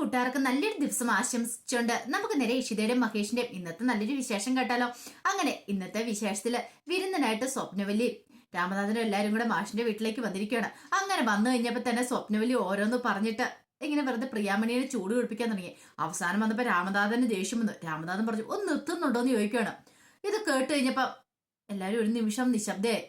കൂട്ടുകാർക്ക് നല്ലൊരു ദിവസം ആശംസിച്ചുകൊണ്ട് നമുക്ക് നേരെ ഇഷിതയുടെയും മഹേഷിന്റെയും ഇന്നത്തെ നല്ലൊരു വിശേഷം കേട്ടാലോ. അങ്ങനെ ഇന്നത്തെ വിശേഷത്തില് വിരുന്നനായിട്ട് സ്വപ്നവല്ലി രാമനാഥനും എല്ലാരും കൂടെ മാഷിന്റെ വീട്ടിലേക്ക് വന്നിരിക്കുകയാണ്. അങ്ങനെ വന്നു കഴിഞ്ഞപ്പോ തന്നെ സ്വപ്നവല്ലി ഓരോന്ന് പറഞ്ഞിട്ട് ഇങ്ങനെ വെറുതെ പ്രിയാമണിയെ ചൂട് പിടിപ്പിക്കാൻ തുടങ്ങി. അവസാനം വന്നപ്പോ രാമനാഥന് ദേഷ്യം വന്നു. രാമനാഥൻ പറഞ്ഞു, ഒന്ന് നിർത്തുന്നുണ്ടോ എന്ന് ചോദിക്കുകയാണ്. ഇത് കേട്ട് കഴിഞ്ഞപ്പോ എല്ലാരും ഒരു നിമിഷം നിശബ്ദയായി.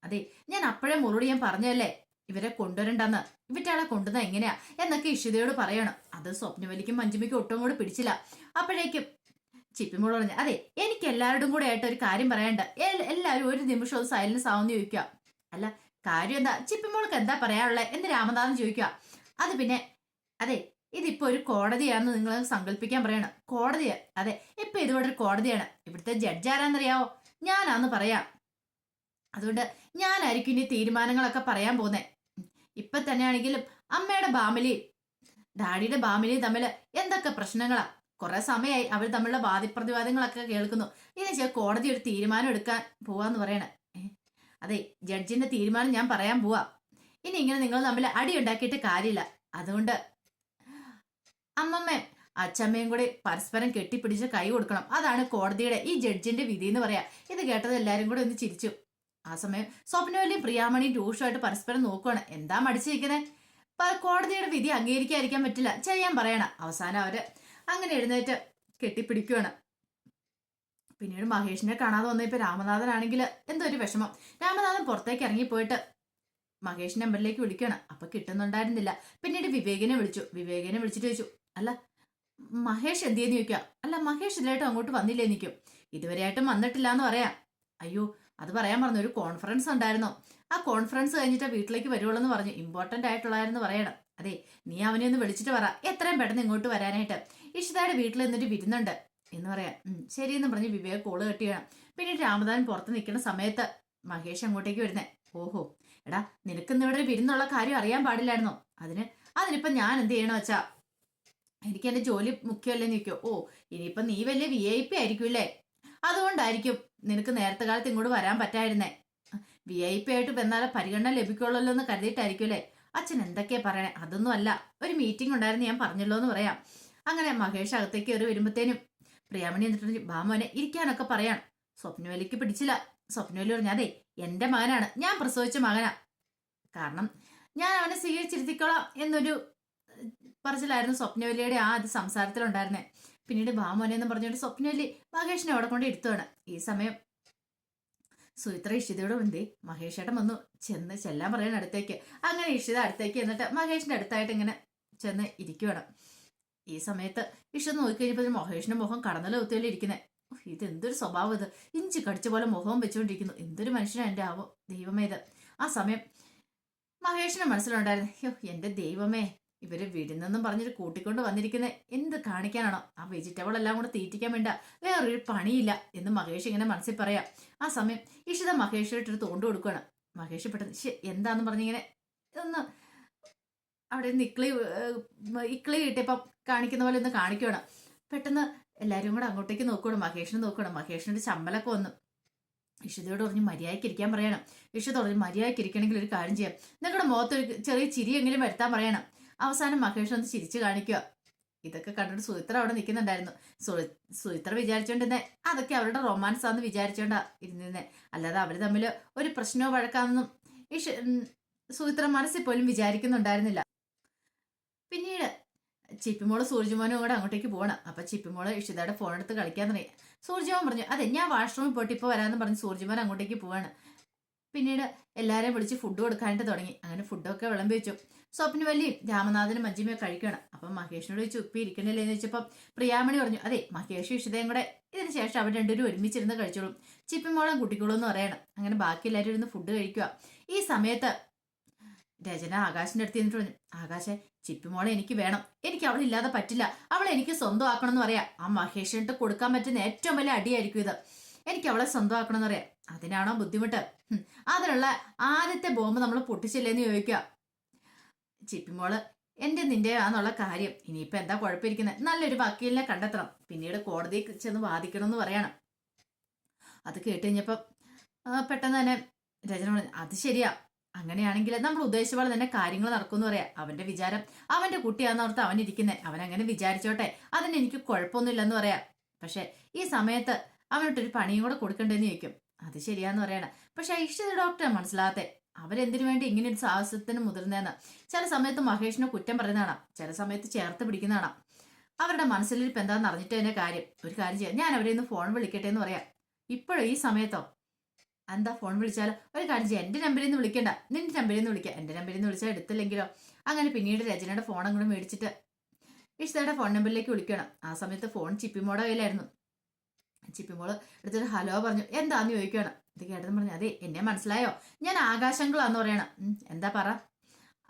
അതെ, ഞാൻ അപ്പോഴേ മോളോട് ഞാൻ പറഞ്ഞല്ലേ ഇവരെ കൊണ്ടുവരണ്ടെന്ന്, ഇവറ്റാളെ കൊണ്ടുവന്ന എങ്ങനെയാ എന്നൊക്കെ ഇഷിതയോട് പറയണം. അത് സ്വപ്നവലിക്കും മഞ്ജുമിക്കും ഒട്ടും കൂടെ പിടിച്ചില്ല. അപ്പോഴേക്കും ചിപ്പിമോള് പറഞ്ഞു, അതെ എനിക്ക് എല്ലാവരോടും കൂടെ ആയിട്ട് ഒരു കാര്യം പറയാണ്ട്, എല്ലാവരും ഒരു നിമിഷം അത് സൈലൻസ് ആവുമെന്ന് ചോദിക്കുക. അല്ല കാര്യം എന്താ, ചിപ്പിമോൾക്ക് എന്താ പറയാനുള്ളത് എന്ന് രാമനാഥൻ ചോദിക്കുക. അത് പിന്നെ അതെ, ഇതിപ്പോ ഒരു കോടതിയാണെന്ന് നിങ്ങൾ സങ്കല്പിക്കാൻ പറയണം. കോടതിയാ? അതെ, ഇപ്പൊ ഇതിവിടെ ഒരു കോടതിയാണ്. ഇവിടുത്തെ ജഡ്ജ് ആരാന്നറിയാവോ? ഞാനാന്ന് പറയാം. അതുകൊണ്ട് ഞാനായിരിക്കും ഇനി തീരുമാനങ്ങളൊക്കെ പറയാൻ പോന്നെ. ഇപ്പൊ തന്നെയാണെങ്കിലും അമ്മയുടെ ബാമിലിയും ഡാഡിയുടെ ബാമിലിയും തമ്മിൽ എന്തൊക്കെ പ്രശ്നങ്ങളാ. കുറെ സമയമായി അവർ തമ്മിലുള്ള വാദിപ്രതിവാദങ്ങളൊക്കെ കേൾക്കുന്നു. ഇതിന് കോടതി ഒരു തീരുമാനം എടുക്കാൻ പോവാന്ന് പറയണേ. അതെ, ജഡ്ജിന്റെ തീരുമാനം ഞാൻ പറയാൻ പോവാ. ഇനി ഇങ്ങനെ നിങ്ങൾ തമ്മിൽ അടി ഉണ്ടാക്കിയിട്ട് കാര്യമില്ല. അതുകൊണ്ട് അമ്മമ്മയും അച്ഛമ്മയും കൂടി പരസ്പരം കെട്ടിപ്പിടിച്ച് കൈ കൊടുക്കണം. അതാണ് കോടതിയുടെ ഈ ജഡ്ജിന്റെ വിധി എന്ന് പറയാ. ഇത് കേട്ടത് എല്ലാരും കൂടെ ഒന്ന് ചിരിച്ചു. ആ സമയം സ്വപ്നവല്ലിയും പ്രിയാമണിയും രൂക്ഷമായിട്ട് പരസ്പരം നോക്കുവാണ്. എന്താ മടിച്ചിരിക്കുന്നത്? കോടതിയുടെ വിധി അംഗീകരിക്കാതിരിക്കാൻ പറ്റില്ല, ചെയ്യാൻ പറയണം. അവസാനം അവര് അങ്ങനെ എഴുന്നേറ്റ് കെട്ടിപ്പിടിക്കുവാണ്. പിന്നീട് മഹേഷിനെ കാണാതെ വന്നപ്പോ രാമനാഥനാണെങ്കിൽ എന്തോ ഒരു വിഷമം. രാമനാഥൻ പുറത്തേക്ക് ഇറങ്ങിപ്പോയിട്ട് മഹേഷിന്റെ നമ്പറിലേക്ക് വിളിക്കണം. അപ്പൊ കിട്ടുന്നുണ്ടായിരുന്നില്ല. പിന്നീട് വിവേകിനെ വിളിച്ചിട്ട് ചോദിച്ചു, അല്ല മഹേഷ് എന്തിയെന്ന് ചോദിക്കുക. അല്ല മഹേഷ് ഇതിലായിട്ടും അങ്ങോട്ട് വന്നില്ലേ നിൽക്കും. ഇതുവരെയായിട്ടും വന്നിട്ടില്ല എന്ന് പറയാം. അയ്യോ അത് പറയാൻ പറഞ്ഞു, ഒരു കോൺഫറൻസ് ഉണ്ടായിരുന്നു. ആ കോൺഫറൻസ് കഴിഞ്ഞിട്ട് വീട്ടിലേക്ക് വരുവുള്ളൂ എന്ന് പറഞ്ഞു. ഇമ്പോർട്ടന്റ് ആയിട്ടുള്ളതായിരുന്നു പറയണം. അതെ, നീ അവനെ ഒന്ന് വിളിച്ചിട്ട് പറ എത്രയും പെട്ടെന്ന് ഇങ്ങോട്ട് വരാനായിട്ട്. ഇഷിതയുടെ വീട്ടിൽ നിന്നിട്ട് വിരുന്നുണ്ട് എന്ന് പറയാം. ശരിയെന്ന് പറഞ്ഞ് വിവേക് കോള് കെട്ടിയാണ്. പിന്നീട് രാമനാഥൻ പുറത്ത് നിൽക്കുന്ന സമയത്ത് മഹേഷ് അങ്ങോട്ടേക്ക് വരുന്നേ. ഓഹോ എടാ, നിനക്കിന്ന് ഇവിടെ ഒരു വിരുന്നുള്ള കാര്യം അറിയാൻ പാടില്ലായിരുന്നോ? അതിനിപ്പോ ഞാൻ എന്ത് ചെയ്യണോ വെച്ചാ, എനിക്ക് എന്റെ ജോലി മുഖ്യമല്ലെന്ന് ചോദിക്കോ. ഓ ഇനിയിപ്പൊ നീ വലിയ VIP ആയിരിക്കും അല്ലേ? അതുകൊണ്ടായിരിക്കും നിനക്ക് നേരത്തെ കാലത്ത് ഇങ്ങോട്ട് വരാൻ പറ്റായിരുന്നേ. VIP ആയിട്ട് വന്നാലേ പരിഗണന ലഭിക്കുള്ളല്ലോ എന്ന് കരുതിയിട്ടായിരിക്കും അല്ലേ? അച്ഛൻ എന്തൊക്കെയാ പറയണേ? അതൊന്നും അല്ല, ഒരു മീറ്റിംഗ് ഉണ്ടായിരുന്നു, ഞാൻ പറഞ്ഞല്ലോ എന്ന് പറയാം. അങ്ങനെ മഹേഷ് അകത്തേക്ക് കയറി വരുമ്പത്തേനും പ്രിയാമണി എന്നിട്ട് ബാമോനെ ഇരിക്കാനൊക്കെ പറയാണ്. സ്വപ്നവലിക്ക് പിടിച്ചില്ല. സ്വപ്നവലി പറഞ്ഞു, അതെ എന്റെ മകനാണ്, ഞാൻ പ്രസവിച്ച മകനാ, കാരണം ഞാൻ അവനെ സ്വീകരിച്ചിരുത്തിക്കോളാം എന്നൊരു പറച്ചിലായിരുന്നു സ്വപ്നവല്ലിയുടെ ആ അത് സംസാരത്തിലുണ്ടായിരുന്നേ. പിന്നീട് ബാമോനെ എന്ന് പറഞ്ഞുകൊണ്ട് സ്വപ്നവല്ലി മഹേഷിനെ അവിടെ കൊണ്ട് ഇരുത്തുവാണ്. ഈ സമയം സുമിത്ര ഇഷിതയോട് വന്നേ മഹേഷേട്ടൻ വന്നു, ചെല്ലാൻ പറയണ അടുത്തേക്ക്. അങ്ങനെ ഇഷിത അടുത്തേക്ക് എന്നിട്ട് മഹേഷിന്റെ അടുത്തായിട്ട് ഇങ്ങനെ ചെന്ന് ഇരിക്കുവാണ്. ഈ സമയത്ത് ഇഷിത നോക്കിക്കഴിഞ്ഞപ്പോൾ മഹേഷിന്റെ മുഖം കടന്നല ഒത്തിരി ഇരിക്കുന്നത്. ഇതെന്തൊരു സ്വഭാവം, ഇത് ഇഞ്ചി കടിച്ച പോലെ മുഖവും വെച്ചുകൊണ്ടിരിക്കുന്നു. എന്തൊരു മനുഷ്യനാ എന്റെ ആവോ ദൈവമേ ഇത്. ആ സമയം മഹേഷിന്റെ മനസ്സിലുണ്ടായിരുന്നു, അയ്യോ എന്റെ ദൈവമേ, ഇവര് വിടുന്നെന്നും പറഞ്ഞിട്ട് കൂട്ടിക്കൊണ്ട് വന്നിരിക്കുന്നത് എന്ത് കാണിക്കാനാണോ? ആ വെജിറ്റബിൾ എല്ലാം കൂടെ തീറ്റിക്കാൻ വേണ്ട വേറൊരു പണിയില്ല എന്ന് മഹേഷ് ഇങ്ങനെ മനസ്സിൽ പറയാം. ആ സമയം ഇഷിത മഹേഷിട്ട് തോണ്ടു കൊടുക്കുകയാണ്. മഹേഷ് പെട്ടെന്ന് എന്താന്ന് പറഞ്ഞിങ്ങനെ ഒന്ന് അവിടെ നിന്ന് ഇക്ലി കിട്ടിയപ്പം കാണിക്കുന്ന പോലെ ഒന്ന് കാണിക്കുകയാണ്. പെട്ടെന്ന് എല്ലാവരും കൂടെ അങ്ങോട്ടേക്ക് നോക്കുകയാണ്, മഹേഷിനെ നോക്കുകയാണ്. മഹേഷിന്റെ ചമ്മലൊക്കെ വന്നു. ഇഷിതയോട് പറഞ്ഞ് മര്യാദയ്ക്ക് ഇരിക്കാൻ പറയണം. ഇഷിത പറഞ്ഞ് മര്യാദയ്ക്ക് ഇരിക്കണമെങ്കിൽ ഒരു കാര്യം ചെയ്യാം, നിങ്ങളുടെ മുഖത്തൊരു ചെറിയ ചിരിയെങ്കിലും വരുത്താൻ പറയണം. അവസാനം മഹേഷ് ഒന്ന് ചിരിച്ചു കാണിക്കുക. ഇതൊക്കെ കണ്ടിട്ട് സുചിത്ര അവിടെ നിൽക്കുന്നുണ്ടായിരുന്നു. സുചിത്ര വിചാരിച്ചോണ്ടിരുന്നേ അതൊക്കെ അവരുടെ റൊമാൻസ് ആണെന്ന് വിചാരിച്ചോണ്ടാ ഇരുന്നിരുന്നേ, അല്ലാതെ അവര് തമ്മിൽ ഒരു പ്രശ്നമോ വഴക്കാണെന്നും സുചിത്ര മനസ്സിൽ പോലും വിചാരിക്കുന്നുണ്ടായിരുന്നില്ല. പിന്നീട് ചിപ്പിമോള് സൂര്യജുമോനും കൂടെ അങ്ങോട്ടേക്ക് പോകണം. അപ്പൊ ചിപ്പിമോള് ഇഷിതയുടെ ഫോൺ എടുത്ത് കളിക്കാൻ തുടങ്ങി. സൂര്യജുമോൻ പറഞ്ഞു, അതെ ഞാൻ വാഷ്റൂമിൽ പോയിട്ട് ഇപ്പൊ വരാമെന്ന് പറഞ്ഞ് സൂര്യജുമോൻ അങ്ങോട്ടേക്ക് പോവാണ്. പിന്നീട് എല്ലാവരെയും വിളിച്ച് ഫുഡ് കൊടുക്കാനായിട്ട് തുടങ്ങി. അങ്ങനെ ഫുഡൊക്കെ വിളമ്പി വെച്ചു. സ്വപ്നവല്ലിയും രാമനാഥനും മഞ്ജിമയും കഴിക്കണം. അപ്പം മഹേഷിനോട് ചോദിച്ചു ഉപ്പി ഇരിക്കണില്ലേ എന്ന് വെച്ചപ്പം പ്രിയാമണി പറഞ്ഞു, അതെ മഹേഷ് ഇഷിതയും കൂടെ ഇതിന് ശേഷം അവർ രണ്ടുപേരും ഒരുമിച്ചിരുന്ന് കഴിച്ചോളും, ചിപ്പിമോളം കുട്ടിക്കോളും എന്ന് പറയണം. അങ്ങനെ ബാക്കി എല്ലാവരും ഇരുന്ന് ഫുഡ് കഴിക്കുക. ഈ സമയത്ത് രചന ആകാശിന്റെ അടുത്ത് എന്നിട്ട് പറഞ്ഞു, ആകാശെ ചിപ്പിമോളെ എനിക്ക് വേണം, എനിക്ക് അവളില്ലാതെ പറ്റില്ല, അവളെ എനിക്ക് സ്വന്തമാക്കണം എന്ന് പറയാം. ആ മഹേഷിനിട്ട് കൊടുക്കാൻ പറ്റുന്ന ഏറ്റവും വലിയ അടിയായിരിക്കും ഇത്. എനിക്ക് അവളെ സ്വന്തമാക്കണം എന്ന് പറയാം. അതിനാണോ ബുദ്ധിമുട്ട്? അതിനുള്ള ആദ്യത്തെ ബോംബ് നമ്മൾ പൊട്ടിച്ചില്ലേന്ന് ചോദിക്കുക. ചിപ്പിമോള് എന്റെ നിന്റെ ആന്നുള്ള കാര്യം ഇനിയിപ്പൊ എന്താ കുഴപ്പമിരിക്കുന്നത്, നല്ലൊരു വക്കീലിനെ കണ്ടെത്തണം, പിന്നീട് കോടതിയിൽ ചെന്ന് വാദിക്കണം എന്ന് പറയണം. അത് കേട്ട് കഴിഞ്ഞപ്പോ പെട്ടെന്ന് തന്നെ രചന പറഞ്ഞു, അത് ശരിയാ, അങ്ങനെയാണെങ്കിൽ നമ്മൾ ഉദ്ദേശിച്ച പോലെ തന്നെ കാര്യങ്ങൾ നടക്കുമെന്ന് പറയാം. അവന്റെ വിചാരം അവന്റെ കുട്ടിയാന്നോർത്ത് അവൻ ഇരിക്കുന്നത്, അവൻ അങ്ങനെ വിചാരിച്ചോട്ടെ, അതിന് എനിക്ക് കുഴപ്പമൊന്നുമില്ലെന്ന് പറയാം. പക്ഷെ ഈ സമയത്ത് അവനോട്ടൊരു പണിയും കൂടെ കൊടുക്കണ്ടെന്ന് ചോദിക്കും. അത് ശരിയാന്ന് പറയണം. പക്ഷെ ഇഷ്ട ഡോക്ടറെ മനസ്സിലാകത്തെ അവരെന്തിനു വേണ്ടി ഇങ്ങനെ ഒരു സാഹസത്തിന് മുതിർന്നതെന്ന്. ചില സമയത്ത് മഹേഷിനെ കുറ്റം പറയുന്നതാണ്, ചില സമയത്ത് ചേർത്ത് പിടിക്കുന്നതാണ്. അവരുടെ മനസ്സിലിരിപ്പ് എന്താണെന്ന് അറിഞ്ഞിട്ട് തന്നെ കാര്യം. ഒരു കാര്യം ചെയ്യാം, ഞാൻ അവരെ ഒന്ന് ഫോൺ വിളിക്കട്ടെ എന്ന് പറയാം. ഇപ്പോഴും ഈ സമയത്തോ? എന്താ ഫോൺ വിളിച്ചാൽ ഒരു കാര്യം ചെയ്യാം, എന്റെ നമ്പറിൽ നിന്ന് വിളിക്കണ്ട, നിന്റെ നമ്പറിൽ നിന്ന് വിളിക്കാം. എന്റെ നമ്പറിൽ നിന്ന് വിളിച്ചാൽ എടുത്തില്ലെങ്കിലോ? അങ്ങനെ പിന്നീട് രചനയുടെ ഫോൺ അങ്ങോട്ട് മേടിച്ചിട്ട് ഇഷ്ടയുടെ ഫോൺ നമ്പറിലേക്ക് വിളിക്കണം. ആ സമയത്ത് ഫോൺ ചിപ്പിമോടെ കയ്യിലായിരുന്നു. ചിപ്പിമോള് എടുത്തിട്ട് ഹലോ പറഞ്ഞു. എന്താന്ന് ചോദിക്കുകയാണ്. ഇത് കേട്ടതെന്ന് പറഞ്ഞു, അതെ എന്നെ മനസ്സിലായോ, ഞാൻ ആകാശങ്ങളാന്ന് പറയണം. എന്താ പറ.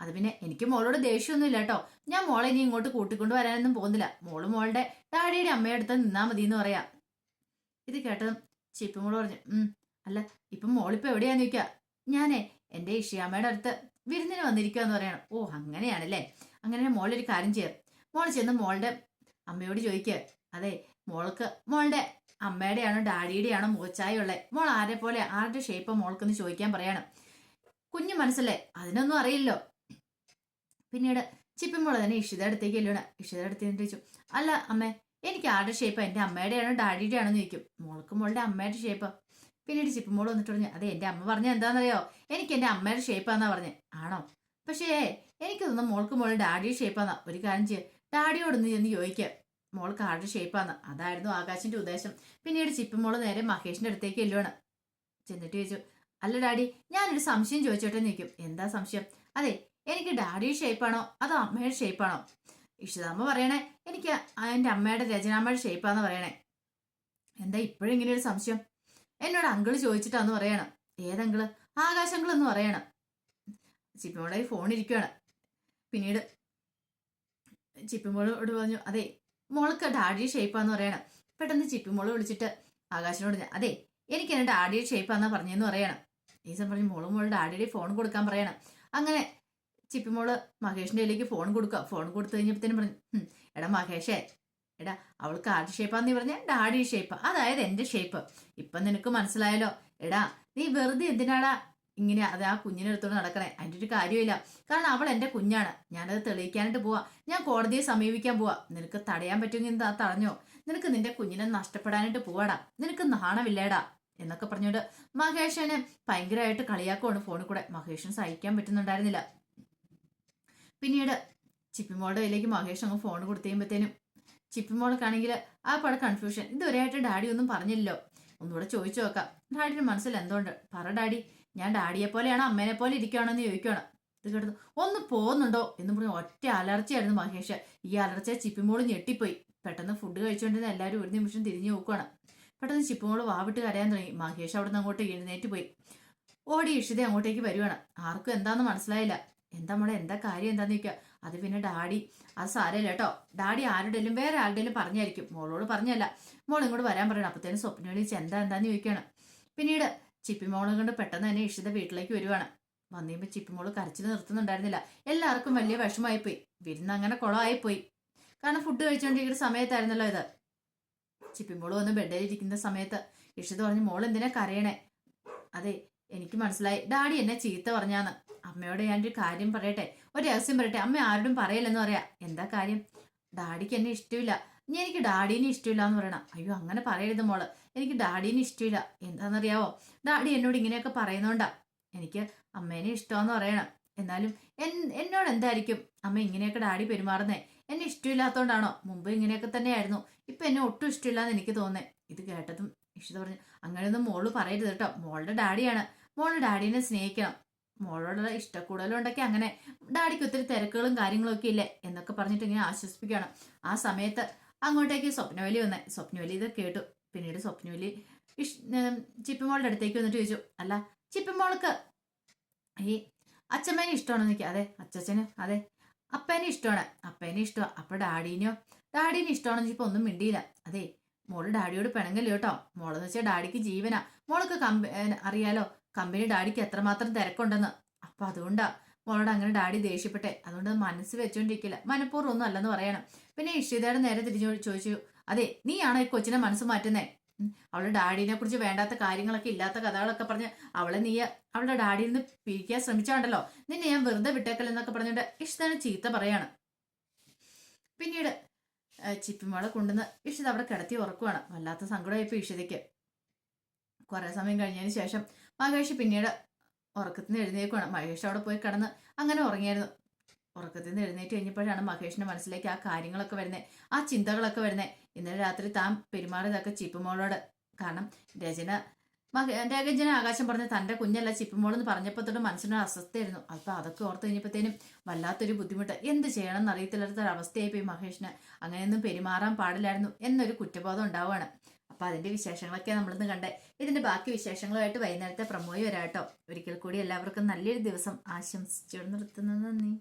അത് പിന്നെ എനിക്ക് മോളോട് ദേഷ്യമൊന്നും ഇല്ല കേട്ടോ, ഞാൻ മോളെ ഇനി ഇങ്ങോട്ട് കൂട്ടിക്കൊണ്ട് വരാനൊന്നും പോകുന്നില്ല, മോള് മോളുടെ ഡാഡിയുടെ അമ്മയുടെ അടുത്ത് നിന്നാ മതി എന്ന് പറയാം. ഇത് കേട്ടതും ചിപ്പിമോള് പറഞ്ഞു, അല്ല ഇപ്പം മോളിപ്പോ എവിടെയാന്ന് ചോദിക്കുക. ഞാനേ എന്റെ ഇഷിയാമ്മയുടെ അടുത്ത് വിരുന്നിന് വന്നിരിക്കുകയെന്ന് പറയണം. ഓ അങ്ങനെയാണല്ലേ. അങ്ങനെ മോളൊരു കാര്യം ചെയ്യാം, മോള് ചെന്ന് മോളുടെ അമ്മയോട് ചോദിക്കുക. അതെ മോൾക്ക് മോളുടെ അമ്മയുടെയാണോ ഡാഡിയുടെയാണോ മുഖച്ചായുള്ളത്, മോൾ ആരെ പോലെ ആരുടെ ഷേപ്പ് മോൾക്കെന്ന് ചോദിക്കാൻ പറയണം. കുഞ്ഞു മനസ്സല്ലേ, അതിനൊന്നും അറിയില്ലോ. പിന്നീട് ചിപ്പിമോള് തന്നെ ഇഷിത അടുത്തേക്ക് അല്ലോണ. ഇഷിത അടുത്തേക്ക് ചോദിച്ചു, അല്ല അമ്മേ എനിക്ക് ആരുടെ ഷേപ്പ്, എന്റെ അമ്മയുടെയാണോ ഡാഡിയുടെ ആണോ എന്ന് ചോദിക്കും. മോൾക്ക് മോളുടെ അമ്മയുടെ ഷേപ്പ്. പിന്നീട് ചിപ്പിമോള് വന്നിട്ട് പറഞ്ഞു, അതെ എന്റെ അമ്മ പറഞ്ഞ എന്താണെന്നറിയോ, എനിക്ക് എന്റെ അമ്മയുടെ ഷേപ്പാന്നാ പറഞ്ഞേ. ആണോ? പക്ഷേ എനിക്ക് തോന്നുന്നു മോൾക്ക് മോളുടെ ഡാഡിയുടെ ഷേപ്പാന്നാ. ഒരു കാര്യം ചെയ്യ, ഡാഡിയോടൊന്ന് ചെന്ന് ചോദിക്കുക മോൾക്ക് ആരുടെ ഷേപ്പാന്ന്. അതായിരുന്നു ആകാശിന്റെ ഉദ്ദേശം. പിന്നീട് ചിപ്പിമോള് നേരെ മഹേഷിന്റെ അടുത്തേക്ക് എല്ലുവാണ്. ചെന്നിട്ട് ചോദിച്ചു, അല്ല ഡാഡി ഞാനൊരു സംശയം ചോദിച്ചോട്ടെ നിൽക്കും. എന്താ സംശയം? അതെ എനിക്ക് ഡാഡിയുടെ ഷേപ്പാണോ അതോ അമ്മയുടെ ഷേപ്പാണോ? ഇഷിതാമ്മ പറയണേ എനിക്ക് എന്റെ അമ്മയുടെ രചനാമ്മയുടെ ഷേപ്പാന്ന് പറയണേ. എന്താ ഇപ്പോഴും ഇങ്ങനെ ഒരു സംശയം? എന്നോട് അങ്കിള് ചോദിച്ചിട്ടാന്ന് പറയണം. ഏതങ്കിള്? ആകാശങ്കിൾ എന്ന് പറയണം. ചിപ്പിമോളെ ഫോൺ ഇരിക്കുകയാണ്. പിന്നീട് ചിപ്പിമോളോട് പറഞ്ഞു, അതെ മോൾക്ക് ഡാഡിയുടെ ഷേപ്പാന്ന് പറയണം. പെട്ടെന്ന് ചിപ്പിമോള് വിളിച്ചിട്ട് ആകാശിനോട്, അതെ എനിക്ക് എന്റെ ഡാഡിയുടെ ഷേപ്പാന്നാ പറഞ്ഞെന്ന് പറയണം. ഈസം പറഞ്ഞു, മോള് ഡാഡിയുടെ ഫോൺ കൊടുക്കാൻ പറയണം. അങ്ങനെ ചിപ്പിമോള് മഹേഷിന്റെ കയ്യിലേക്ക് ഫോൺ കൊടുക്കുക. ഫോൺ കൊടുത്തു കഴിഞ്ഞപ്പോഴത്തേനും പറഞ്ഞു, എടാ മഹേഷേ, എടാ അവൾക്ക് ആരുടെ ഷേപ്പാന്ന് നീ പറഞ്ഞ ഡാഡി ഷേപ്പ്, അതായത് എന്റെ ഷേപ്പ്. ഇപ്പൊ നിനക്ക് മനസ്സിലായല്ലോ. എടാ നീ വെറുതെ എന്തിനാടാ ഇങ്ങനെ അത് ആ കുഞ്ഞിനെ എടുത്തോണ്ട് നടക്കണേ? അതിന്റെ ഒരു കാര്യമില്ല. കാരണം അവൾ എന്റെ കുഞ്ഞാണ്, ഞാനത് തെളിയിക്കാനായിട്ട് പോവാ, ഞാൻ കോടതിയെ സമീപിക്കാൻ പോവാ. നിനക്ക് തടയാൻ പറ്റുമെങ്കിൽ തടഞ്ഞോ, നിനക്ക് നിന്റെ കുഞ്ഞിനെ നഷ്ടപ്പെടാനായിട്ട് പോവാടാ, നിനക്ക് നാണമില്ലേടാ എന്നൊക്കെ പറഞ്ഞോണ്ട് മഹേഷനെ ഭയങ്കരമായിട്ട് കളിയാക്കുവാണ് ഫോണിൽ കൂടെ. മഹേഷിന് സഹിക്കാൻ പറ്റുന്നുണ്ടായിരുന്നില്ല. പിന്നീട് ചിപ്പിമോളുടെ കയ്യിലേക്ക് മഹേഷ് അങ്ങ് ഫോൺ കൊടുത്തു കഴിയുമ്പോഴത്തേനും ചിപ്പിമോൾക്കാണെങ്കിൽ ആ പട കൺഫ്യൂഷൻ. ഇതുവരെയായിട്ട് ഡാഡി ഒന്നും പറഞ്ഞില്ലല്ലോ, ഒന്നുകൂടെ ചോദിച്ചു നോക്കാം. ഡാഡിയുടെ മനസ്സിൽ എന്തുകൊണ്ട്? പറ ഡാഡി, ഞാൻ ഡാഡിയെ പോലെയാണോ അമ്മേനെ പോലെ ഇരിക്കുകയാണോ എന്ന് ചോദിക്കുകയാണ്. ഇത് കേട്ടത് ഒന്ന് പോകുന്നുണ്ടോ എന്ന് പറഞ്ഞ് ഒറ്റ അലർച്ചയായിരുന്നു മഹേഷ്. ഈ അലർച്ച ചിപ്പിമോള് ഞെട്ടിപ്പോയി. പെട്ടെന്ന് ഫുഡ് കഴിച്ചുകൊണ്ടിരുന്ന എല്ലാവരും ഒരു നിമിഷം തിരിഞ്ഞു നോക്കുകയാണ്. പെട്ടെന്ന് ചിപ്പിമോള് വാവിട്ട് കരയാൻ തുടങ്ങി. മഹേഷ് അവിടെ നിന്ന് അങ്ങോട്ട് എഴുന്നേറ്റ് പോയി. ഓടി ഇഷിത അങ്ങോട്ടേക്ക് വരുവാണ്. ആർക്കും എന്താന്ന് മനസ്സിലായില്ല. എന്താ മോളെ, എന്താ കാര്യം എന്താന്ന് ചോദിക്കുക. അത് പിന്നെ ഡാഡി, അത് സാരമില്ല കേട്ടോ, ഡാഡി ആരുടെയും വേറെ ആരുടെയും പറഞ്ഞായിരിക്കും, മോളോട് പറഞ്ഞല്ല. മോൾ ഇങ്ങോട്ട് വരാൻ പറയണം. അപ്പത്തേനും സ്വപ്നം വിളിച്ച് എന്താന്ന് ചോദിക്കുകയാണ്. പിന്നീട് ചിപ്പിമോളെ കൊണ്ട് പെട്ടെന്ന് തന്നെ ഇഷിത വീട്ടിലേക്ക് വരുവാണ്. വന്നിയുമ്പോൾ ചിപ്പിമോള് കരച്ചിൽ നിർത്തുന്നുണ്ടായിരുന്നില്ല. എല്ലാവർക്കും വലിയ വിഷമമായിപ്പോയി. വിരുന്ന് അങ്ങനെ കുളമായിപ്പോയി. കാരണം ഫുഡ് കഴിച്ചുകൊണ്ടിരിക്കുന്ന സമയത്തായിരുന്നല്ലോ ഇത്. ചിപ്പിമോള് വന്ന് ബെഡിലിരിക്കുന്ന സമയത്ത് ഇഷിത പറഞ്ഞു, മോൾ എന്തിനാ കരയണേ? അതെ എനിക്ക് മനസ്സിലായി, ഡാഡി എന്നെ ചീത്ത പറഞ്ഞാന്ന്. അമ്മയോട് ഞാനൊരു കാര്യം പറയട്ടെ, ഒരു രഹസ്യം പറയട്ടെ, അമ്മ ആരോടും പറയല്ലെന്ന് പറയാ. എന്താ കാര്യം? ഡാഡിക്ക് എന്നെ ഇഷ്ടമില്ല, ഇനി എനിക്ക് ഡാഡീനെ ഇഷ്ടമില്ല എന്ന് പറയണം. അയ്യോ അങ്ങനെ പറയരുത് മോള്, എനിക്ക് ഡാഡീനെ ഇഷ്ടമില്ല. എന്താണെന്നറിയാവോ, ഡാഡി എന്നോട് ഇങ്ങനെയൊക്കെ പറയുന്നോണ്ടാ എനിക്ക് അമ്മേനെ ഇഷ്ടമെന്ന് പറയണം. എന്നാലും എന്നോട് എന്തായിരിക്കും അമ്മ ഇങ്ങനെയൊക്കെ ഡാഡി പെരുമാറുന്നേ? എന്നെ ഇഷ്ടമില്ലാത്തോണ്ടാണോ? മുമ്പ് ഇങ്ങനെയൊക്കെ തന്നെയായിരുന്നു, ഇപ്പൊ എന്നെ ഒട്ടും ഇഷ്ടമില്ലാന്ന് എനിക്ക് തോന്നേ. ഇത് കേട്ടതും ഇഷിത പറഞ്ഞു, അങ്ങനെയൊന്നും മോള് പറയരുത് കേട്ടോ, മോളുടെ ഡാഡിയാണ്, മോള് ഡാഡീനെ സ്നേഹിക്കണം. മോളോടുള്ള ഇഷ്ടക്കൂടുതലും ഉണ്ടെങ്കിൽ അങ്ങനെ ഡാഡിക്ക് ഒത്തിരി തിരക്കുകളും കാര്യങ്ങളും ഒക്കെ ഇല്ലേ എന്നൊക്കെ പറഞ്ഞിട്ട് ഇങ്ങനെ ആശ്വസിപ്പിക്കുകയാണ്. ആ സമയത്ത് അങ്ങോട്ടേക്ക് സ്വപ്നവലി വന്നേ. സ്വപ്നവലി ഇത് കേട്ടു. പിന്നീട് സ്വപ്നവലി ചിപ്പിമോളുടെ അടുത്തേക്ക് വന്നിട്ട് ചോദിച്ചു, അല്ല ചിപ്പിമോൾക്ക് ഈ അച്ഛമ്മേനെ ഇഷ്ടമാണോ നിൽക്കുക? അതെ അച്ഛച്ചന്, അതെ അപ്പേനെ ഇഷ്ടമാണ്. അപ്പേനെ ഇഷ്ടമാണ്. അപ്പൊ ഡാഡീനെ ഇഷ്ടമാണെന്ന് ഇപ്പൊ ഒന്നും മിണ്ടിയില്ല. അതെ മോള് ഡാഡിയോട് പിണങ്ങല്ലോ കേട്ടോ, മോളെന്ന് വെച്ചാൽ ഡാഡിക്ക് ജീവനാ. മോൾക്ക് അറിയാലോ കമ്പനി ഡാഡിക്ക് എത്രമാത്രം തിരക്കുണ്ടെന്ന്. അപ്പൊ അതുകൊണ്ടാ മോളോട് അങ്ങനെ ഡാഡി ദേഷ്യപ്പെട്ടെ. അതുകൊണ്ട് മനസ്സ് വെച്ചോണ്ടിരിക്കില്ല, മനഃപൂർവ്വം ഒന്നും അല്ലെന്ന് പറയണം. പിന്നെ ഇഷിതയുടെ നേരെ തിരിഞ്ഞു ചോദിച്ചു, അതെ നീയാണോ ഈ കൊച്ചിനെ മനസ്സ് മാറ്റുന്നേ? അവള് ഡാഡിനെ കുറിച്ച് വേണ്ടാത്ത കാര്യങ്ങളൊക്കെ ഇല്ലാത്ത കഥകളൊക്കെ പറഞ്ഞ് അവളെ നീ അവളുടെ ഡാഡിയിൽ നിന്ന് പിരിക്കാൻ ശ്രമിച്ചാണ്ടല്ലോ, നിന്നെ ഞാൻ വെറുതെ വിട്ടേക്കല്ലെന്നൊക്കെ പറഞ്ഞിട്ട് ഇഷിതനെ ചീത്ത പറയാണ്. പിന്നീട് ചിപ്പിമോളെ കൊണ്ടുവന്ന് ഇഷിത അവിടെ കിടത്തി ഉറക്കുവാണ്. വല്ലാത്ത സങ്കടമായിപ്പോ ഇഷിതയ്ക്ക്. കുറെ സമയം കഴിഞ്ഞതിന് ശേഷം മഹേഷ് പിന്നീട് ഉറക്കത്തിൽ നിന്ന് എഴുന്നേൽക്കുവാണ്. മഹേഷ് അവിടെ പോയി കിടന്ന് അങ്ങനെ ഉറങ്ങിയായിരുന്നു. ഉറക്കത്തിൽ നിന്ന് എഴുന്നേറ്റ് കഴിഞ്ഞപ്പോഴാണ് മഹേഷിന്റെ മനസ്സിലേക്ക് ആ കാര്യങ്ങളൊക്കെ വരുന്നത്, ആ ചിന്തകളൊക്കെ വരുന്നത്. ഇന്നലെ രാത്രി താൻ പെരുമാറിയതൊക്കെ ചിപ്പുമോളോട്. കാരണം രജന ആകാശം പറഞ്ഞ് തന്റെ കുഞ്ഞല്ല ചിപ്പുമോളെന്ന് പറഞ്ഞപ്പോൾ തൊട്ട് മനസ്സിനൊരു അസ്വസ്ഥയായിരുന്നു. അപ്പൊ അതൊക്കെ ഓർത്ത് കഴിഞ്ഞപ്പോഴത്തേനും വല്ലാത്തൊരു ബുദ്ധിമുട്ട്, എന്ത് ചെയ്യണമെന്ന് അറിയത്തില്ലാത്തൊരവസ്ഥയായി പോയി മഹേഷിന്. അങ്ങനെയൊന്നും പെരുമാറാൻ പാടില്ലായിരുന്നു എന്നൊരു കുറ്റബോധം ഉണ്ടാവുകയാണ്. അപ്പൊ അതിന്റെ വിശേഷങ്ങളൊക്കെ നമ്മളിന്ന് കണ്ടേ. ഇതിന്റെ ബാക്കി വിശേഷങ്ങളുമായിട്ട് വൈകുന്നേരത്തെ പ്രമോയി വരാട്ടോ. ഒരിക്കൽ കൂടി എല്ലാവർക്കും നല്ലൊരു ദിവസം ആശംസിച്ചു നിർത്തുന്നു. നന്ദി.